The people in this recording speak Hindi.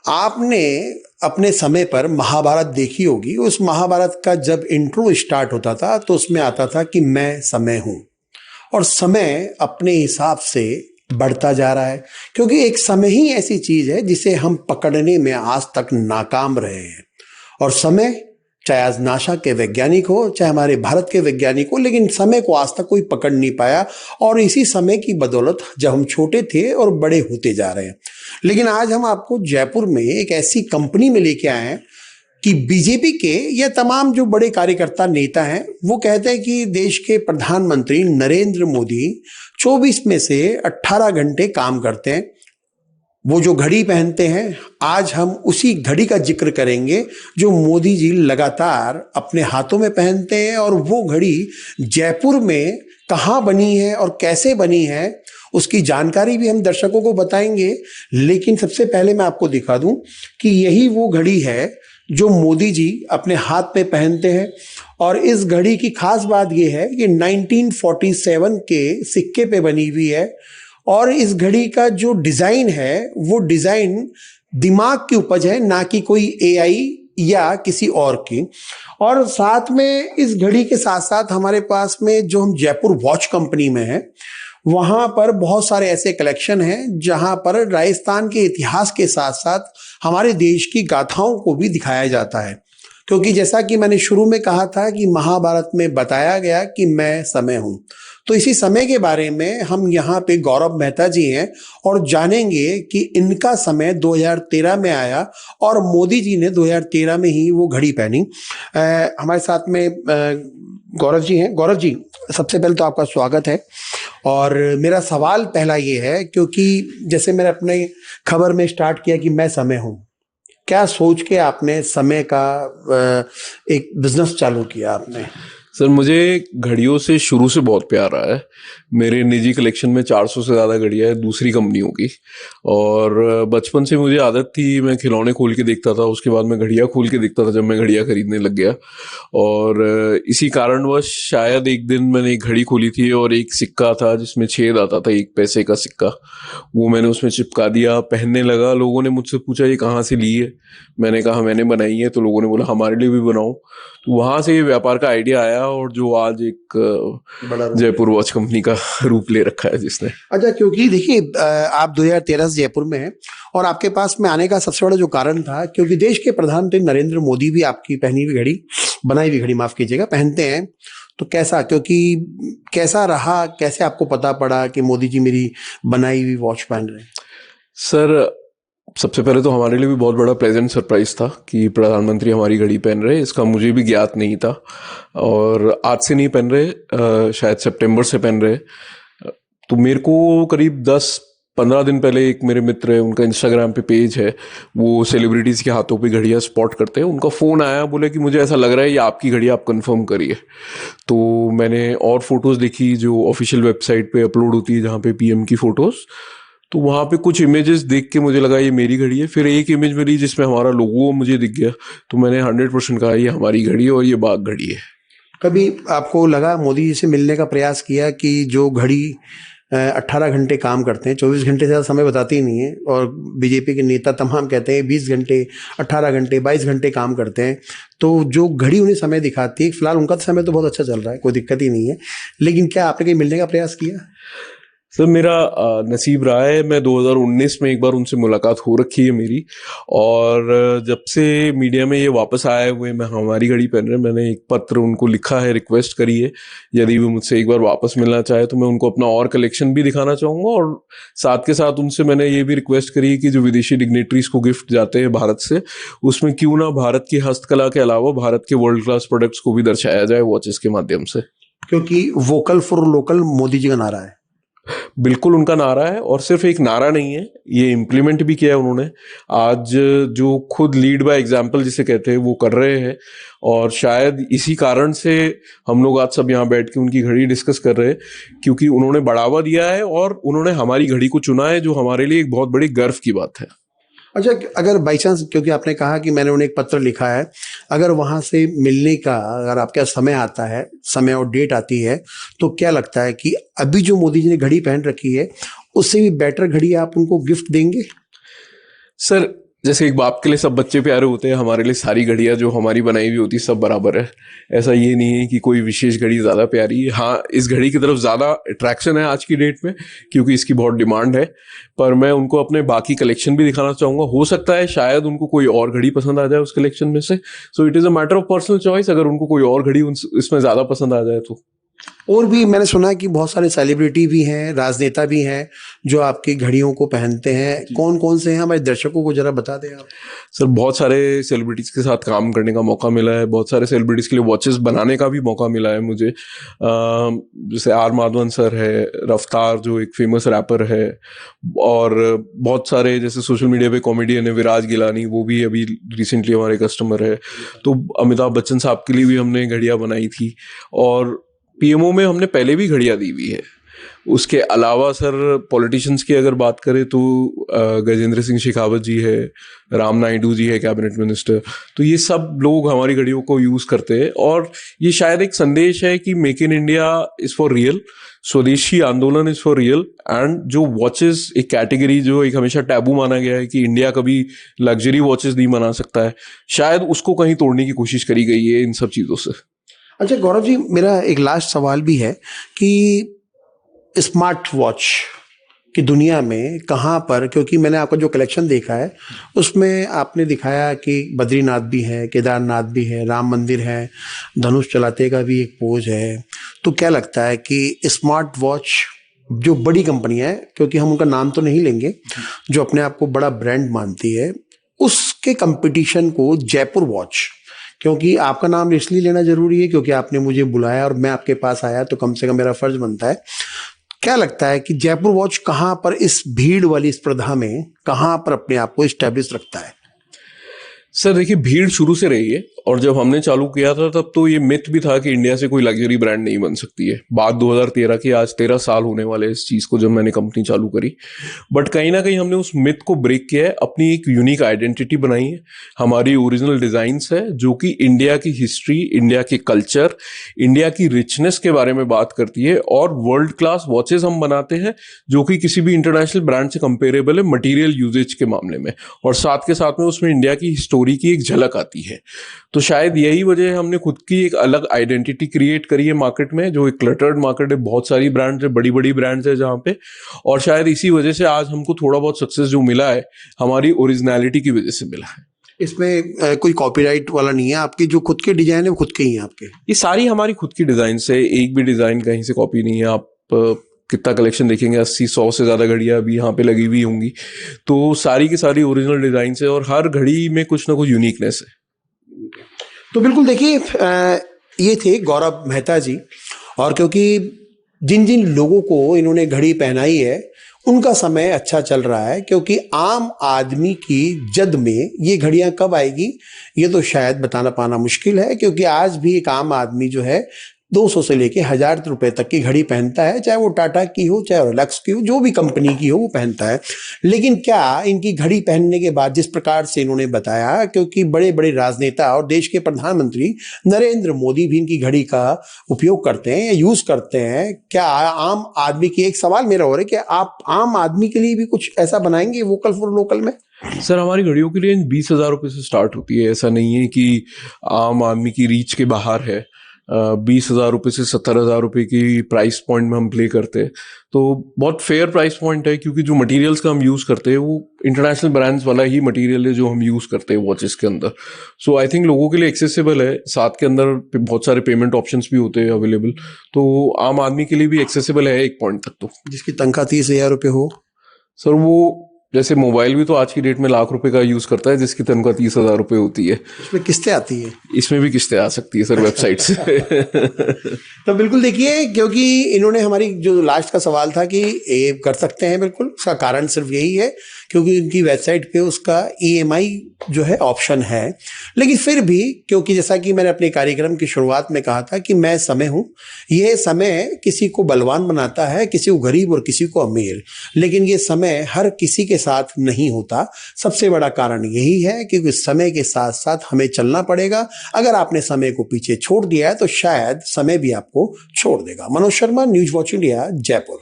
आपने अपने समय पर महाभारत देखी होगी। उस महाभारत का जब इंट्रो स्टार्ट होता था तो उसमें आता था कि मैं समय हूं, और समय अपने हिसाब से बढ़ता जा रहा है, क्योंकि एक समय ही ऐसी चीज है जिसे हम पकड़ने में आज तक नाकाम रहे हैं। और समय, चाहे आज नासा के वैज्ञानिक हो, चाहे हमारे भारत के वैज्ञानिक हो, लेकिन समय को आज तक कोई पकड़ नहीं पाया। और इसी समय की बदौलत जब हम छोटे थे और बड़े होते जा रहे हैं। लेकिन आज हम आपको जयपुर में एक ऐसी कंपनी में लेके आए हैं कि बीजेपी के ये तमाम जो बड़े कार्यकर्ता नेता हैं वो कहते हैं कि देश के प्रधानमंत्री नरेंद्र मोदी 24 में से 18 घंटे काम करते हैं। वो जो घड़ी पहनते हैं, आज हम उसी घड़ी का जिक्र करेंगे जो मोदी जी लगातार अपने हाथों में पहनते हैं। और वो घड़ी जयपुर में कहाँ बनी है और कैसे बनी है उसकी जानकारी भी हम दर्शकों को बताएंगे। लेकिन सबसे पहले मैं आपको दिखा दूं कि यही वो घड़ी है जो मोदी जी अपने हाथ में पहनते हैं। और इस घड़ी की खास बात यह है कि 1947 के सिक्के पे बनी हुई है। और इस घड़ी का जो डिजाइन है वो डिजाइन दिमाग की उपज है, ना कि कोई एआई या किसी और की। और साथ में इस घड़ी के साथ साथ हमारे पास में जो हम जयपुर वॉच कंपनी में है, वहां पर बहुत सारे ऐसे कलेक्शन हैं जहां पर राजस्थान के इतिहास के साथ साथ हमारे देश की गाथाओं को भी दिखाया जाता है। क्योंकि जैसा कि मैंने शुरू में कहा था कि महाभारत में बताया गया कि मैं समय हूं, तो इसी समय के बारे में हम यहाँ पे गौरव मेहता जी हैं और जानेंगे कि इनका समय 2013 में आया और मोदी जी ने 2013 में ही वो घड़ी पहनी। हमारे साथ में गौरव जी हैं। गौरव जी, सबसे पहले तो आपका स्वागत है। और मेरा सवाल पहला ये है, क्योंकि जैसे मैंने अपने खबर में स्टार्ट किया कि मैं समय हूँ, क्या सोच के आपने समय का एक बिजनेस चालू किया आपने? सर, मुझे घड़ियों से शुरू से बहुत प्यार रहा है। मेरे निजी कलेक्शन में 400 से ज़्यादा घड़ियाँ हैं दूसरी कंपनियों की। और बचपन से मुझे आदत थी, मैं खिलौने खोल के देखता था, उसके बाद मैं घड़ियाँ खोल के देखता था जब मैं घड़ियाँ खरीदने लग गया। और इसी कारणवश शायद एक दिन मैंने एक घड़ी खोली थी और एक सिक्का था जिसमें छेद आता था, 1 पैसे का सिक्का, वो मैंने उसमें चिपका दिया, पहनने लगा। लोगों ने मुझसे पूछा ये कहाँ से ली है, मैंने कहा मैंने बनाई है। तो लोगों ने बोला हमारे लिए भी बनाओ। तो वहाँ से ये व्यापार का आइडिया आया और जो आज एक जयपुर वॉच कंपनी का रूप ले रखा है जिसने। अच्छा, क्योंकि देखिए आप 2013 से जयपुर में हैं और आपके पास में आने का सबसे बड़ा जो कारण था, क्योंकि देश के प्रधानमंत्री नरेंद्र मोदी भी आपकी पहनी हुई घड़ी, बनाई हुई घड़ी माफ कीजिएगा, पहनते हैं। तो कैसा रहा, कैसे आपको पता पड़ा कि मोदी जी मेरी बनाई हुई वॉच पहन रहे हैं? सर, सबसे पहले तो हमारे लिए भी बहुत बड़ा प्लेजेंट सरप्राइज था कि प्रधानमंत्री हमारी घड़ी पहन रहे, इसका मुझे भी ज्ञात नहीं था। और आज से नहीं पहन रहे, शायद सितंबर से पहन रहे। तो मेरे को करीब 10-15 दिन पहले एक मेरे मित्र है, उनका इंस्टाग्राम पे पेज है, वो सेलिब्रिटीज़ के हाथों पे घड़ियाँ स्पॉट करते हैं। उनका फ़ोन आया, बोले कि मुझे ऐसा लग रहा है ये आपकी घड़ी, आप कंफर्म करिए। तो मैंने और फोटोज़ देखी जो ऑफिशियल वेबसाइट पे अपलोड होती है, जहाँ पे पीएम की फ़ोटोज़। तो वहाँ पे कुछ इमेजेस देख के मुझे लगा ये मेरी घड़ी है। फिर एक इमेज मिली जिसमें हमारा लोगो मुझे दिख गया, तो मैंने 100% कहा ये हमारी घड़ी है और ये बाघ घड़ी है। कभी आपको लगा, मोदी जी से मिलने का प्रयास किया कि जो घड़ी 18 घंटे काम करते हैं, 24 घंटे से ज़्यादा समय बताते ही नहीं है, और बीजेपी के नेता तमाम कहते हैं 20 घंटे, 18 घंटे, 22 घंटे काम करते हैं, तो जो घड़ी उन्हें समय दिखाती है, फिलहाल उनका समय तो बहुत अच्छा चल रहा है, कोई दिक्कत ही नहीं है, लेकिन क्या आपने कहीं मिलने का प्रयास किया? सर, मेरा नसीब रहा है, मैं 2019 में एक बार उनसे मुलाकात हो रखी है मेरी। और जब से मीडिया में ये वापस आए हुए मैं हमारी घड़ी पहन रहे, मैंने एक पत्र उनको लिखा है, रिक्वेस्ट करी है यदि वो मुझसे एक बार वापस मिलना चाहे तो मैं उनको अपना और कलेक्शन भी दिखाना चाहूँगा। और साथ के साथ उनसे मैंने ये भी रिक्वेस्ट करी है कि जो विदेशी डिग्नेटरीज को गिफ्ट जाते हैं भारत से, उसमें क्यों ना भारत की हस्तकला के अलावा भारत के वर्ल्ड क्लास प्रोडक्ट्स को भी दर्शाया जाए वॉचेस के माध्यम से। क्योंकि vocal for local Modi ji का नारा है। बिल्कुल उनका नारा है, और सिर्फ एक नारा नहीं है, ये इम्प्लीमेंट भी किया है उन्होंने। आज जो खुद लीड बाय एग्जाम्पल जिसे कहते हैं वो कर रहे हैं। और शायद इसी कारण से हम लोग आज सब यहाँ बैठ के उनकी घड़ी डिस्कस कर रहे हैं, क्योंकि उन्होंने बढ़ावा दिया है और उन्होंने हमारी घड़ी को चुना है, जो हमारे लिए एक बहुत बड़ी गर्व की बात है। अच्छा, अगर बाई चांस, क्योंकि आपने कहा कि मैंने उन्हें एक पत्र लिखा है, अगर वहाँ से मिलने का अगर आपका समय आता है, समय और डेट आती है, तो क्या लगता है कि अभी जो मोदी जी ने घड़ी पहन रखी है उससे भी बेटर घड़ी आप उनको गिफ्ट देंगे? सर, जैसे एक बाप के लिए सब बच्चे प्यारे होते हैं, हमारे लिए सारी घड़ियां जो हमारी बनाई हुई होती सब बराबर है। ऐसा ये नहीं है कि कोई विशेष घड़ी ज़्यादा प्यारी है। हाँ, इस घड़ी की तरफ ज़्यादा अट्रैक्शन है आज की डेट में क्योंकि इसकी बहुत डिमांड है, पर मैं उनको अपने बाकी कलेक्शन भी दिखाना चाहूँगा। हो सकता है शायद उनको कोई और घड़ी पसंद आ जाए उस कलेक्शन में से। So it is a matter of personal choice, अगर उनको कोई और घड़ी इसमें ज़्यादा पसंद आ जाए तो। और भी मैंने सुना है कि बहुत सारे सेलिब्रिटी भी हैं, राजनेता भी हैं जो आपकी घड़ियों को पहनते हैं। कौन कौन से हैं, हमारे दर्शकों को जरा बता दें आप। सर, बहुत सारे सेलिब्रिटीज़ के साथ काम करने का मौका मिला है, बहुत सारे सेलिब्रिटीज़ के लिए वॉचेस बनाने का भी मौका मिला है मुझे। जैसे आर माधवन सर है, रफ्तार जो एक फेमस रैपर है, और बहुत सारे जैसे सोशल मीडिया पे कॉमेडियन है विराज गिलानी, वो भी अभी रिसेंटली हमारे कस्टमर है। तो अमिताभ बच्चन साहब के लिए भी हमने घड़ियाँ बनाई थी, और पीएमओ में हमने पहले भी घड़ियाँ दी हुई है। उसके अलावा सर पॉलिटिशियंस की अगर बात करें तो गजेंद्र सिंह शेखावत जी है, राम नायडू जी है कैबिनेट मिनिस्टर, तो ये सब लोग हमारी घड़ियों को यूज़ करते हैं। और ये शायद एक संदेश है कि make in India is for real, स्वदेशी आंदोलन इज़ फॉर रियल। एंड जो वॉचेस एक कैटेगरी जो एक हमेशा टैबू माना गया है कि इंडिया कभी लग्जरी वॉचेस नहीं बना सकता है, शायद उसको कहीं तोड़ने की कोशिश करी गई है इन सब चीज़ों से। अच्छा गौरव जी, मेरा एक लास्ट सवाल भी है कि स्मार्ट वॉच की दुनिया में कहाँ पर, क्योंकि मैंने आपका जो कलेक्शन देखा है उसमें आपने दिखाया कि बद्रीनाथ भी है, केदारनाथ भी है, राम मंदिर है, धनुष चलाते का भी एक पोज है। तो क्या लगता है कि स्मार्ट वॉच जो बड़ी कंपनी है, क्योंकि हम उनका नाम तो नहीं लेंगे, जो अपने आप को बड़ा ब्रांड मानती है, उसके कंपटीशन को जयपुर वॉच, क्योंकि आपका नाम इसलिए लेना जरूरी है क्योंकि आपने मुझे बुलाया और मैं आपके पास आया, तो कम से कम मेरा फर्ज बनता है। क्या लगता है कि जयपुर वॉच कहाँ पर इस भीड़ वाली स्पर्धा में कहाँ पर अपने आप को इस्टेब्लिश रखता है? सर देखिए, भीड़ शुरू से रही है, और जब हमने चालू किया था तब तो ये मिथ भी था कि इंडिया से कोई लग्जरी ब्रांड नहीं बन सकती है। बात 2013 की, आज 13 साल होने वाले इस चीज़ को जब मैंने कंपनी चालू करी। बट कहीं ना कहीं हमने उस मिथ को ब्रेक किया है, अपनी एक यूनिक आइडेंटिटी बनाई है, हमारी ओरिजिनल डिज़ाइंस है जो कि इंडिया की हिस्ट्री, इंडिया के कल्चर, इंडिया की रिचनेस के बारे में बात करती है। और वर्ल्ड क्लास वॉचेस हम बनाते हैं जो कि किसी भी इंटरनेशनल ब्रांड से कंपेरेबल है मटीरियल यूजेज के मामले में, और साथ के साथ में उसमें इंडिया की स्टोरी की एक झलक आती है। तो शायद यही वजह है हमने खुद की एक अलग आइडेंटिटी क्रिएट करी है मार्केट में, जो एक क्लटर्ड मार्केट है, बहुत सारी ब्रांड्स है, बड़ी बड़ी ब्रांड्स है जहाँ पे, और शायद इसी वजह से आज हमको थोड़ा बहुत सक्सेस जो मिला है हमारी ओरिजिनलिटी की वजह से मिला है। इसमें कोई कॉपीराइट वाला नहीं है, आपकी जो खुद के डिजाइन है वो खुद के ही हैं आपके? ये सारी हमारी खुद की डिजाइन से, एक भी डिजाइन कहीं से कॉपी नहीं है। आप कितना कलेक्शन देखेंगे, 80-100 से ज़्यादा घड़ियाँ अभी यहाँ पे लगी हुई होंगी, तो सारी की सारी ओरिजिनल डिजाइन से, और हर घड़ी में कुछ ना कुछ यूनिकनेस है। तो बिल्कुल देखिए, ये थे गौरव मेहता जी, और क्योंकि जिन जिन लोगों को इन्होंने घड़ी पहनाई है उनका समय अच्छा चल रहा है, क्योंकि आम आदमी की जद में ये घड़ियां कब आएगी ये तो शायद बताना पाना मुश्किल है, क्योंकि आज भी एक आम आदमी जो है 200 से लेके 1000 रुपए तक की घड़ी पहनता है, चाहे वो टाटा की हो, चाहे रिलैक्स की हो, जो भी कंपनी की हो वो पहनता है। लेकिन क्या इनकी घड़ी पहनने के बाद, जिस प्रकार से इन्होंने बताया, क्योंकि बड़े बड़े राजनेता और देश के प्रधानमंत्री नरेंद्र मोदी भी इनकी घड़ी का उपयोग करते हैं या यूज करते हैं, क्या आम आदमी की, एक सवाल मेरा हो रहा है कि आप आम आदमी के लिए भी कुछ ऐसा बनाएंगे वोकल फॉर लोकल में? सर, हमारी घड़ियों की रेंज 20,000 रुपये से स्टार्ट होती है। ऐसा नहीं है कि आम आदमी की रीच के बाहर है। 20,000 रुपये से 70,000 रुपये की प्राइस पॉइंट में हम प्ले करते हैं, तो बहुत फेयर प्राइस पॉइंट है, क्योंकि जो मटेरियल्स का हम यूज़ करते हैं वो इंटरनेशनल ब्रांड्स वाला ही मटेरियल है जो हम यूज़ करते हैं वॉचेस के अंदर। सो आई थिंक लोगों के लिए एक्सेसिबल है, साथ के अंदर बहुत सारे पेमेंट ऑप्शंस भी होते हैं अवेलेबल, तो आम आदमी के लिए भी एक्सेसिबल है एक पॉइंट तक। तो जिसकी तनख्वाह 30,000 रुपये हो? सर, वो जैसे मोबाइल भी तो आज की डेट में लाख रुपए का यूज करता है, जिसकी तनख्वाह 30,000 रुपये होती है। इसमें किस्तें आती है? इसमें भी किस्तें आ सकती है सर, वेबसाइट से। तो बिल्कुल देखिए, क्योंकि इन्होंने हमारी जो लास्ट का सवाल था कि ये कर सकते हैं, बिल्कुल उसका कारण सिर्फ यही है क्योंकि उनकी वेबसाइट पे उसका EMI जो है ऑप्शन है। लेकिन फिर भी, क्योंकि जैसा कि मैंने अपने कार्यक्रम की शुरुआत में कहा था कि मैं समय हूँ, यह समय किसी को बलवान बनाता है, किसी को गरीब और किसी को अमीर, लेकिन ये समय हर किसी के साथ नहीं होता। सबसे बड़ा कारण यही है कि समय के साथ साथ हमें चलना पड़ेगा। अगर आपने समय को पीछे छोड़ दिया है तो शायद समय भी आपको छोड़ देगा। Manoj Sharma, news watch India, Jaipur.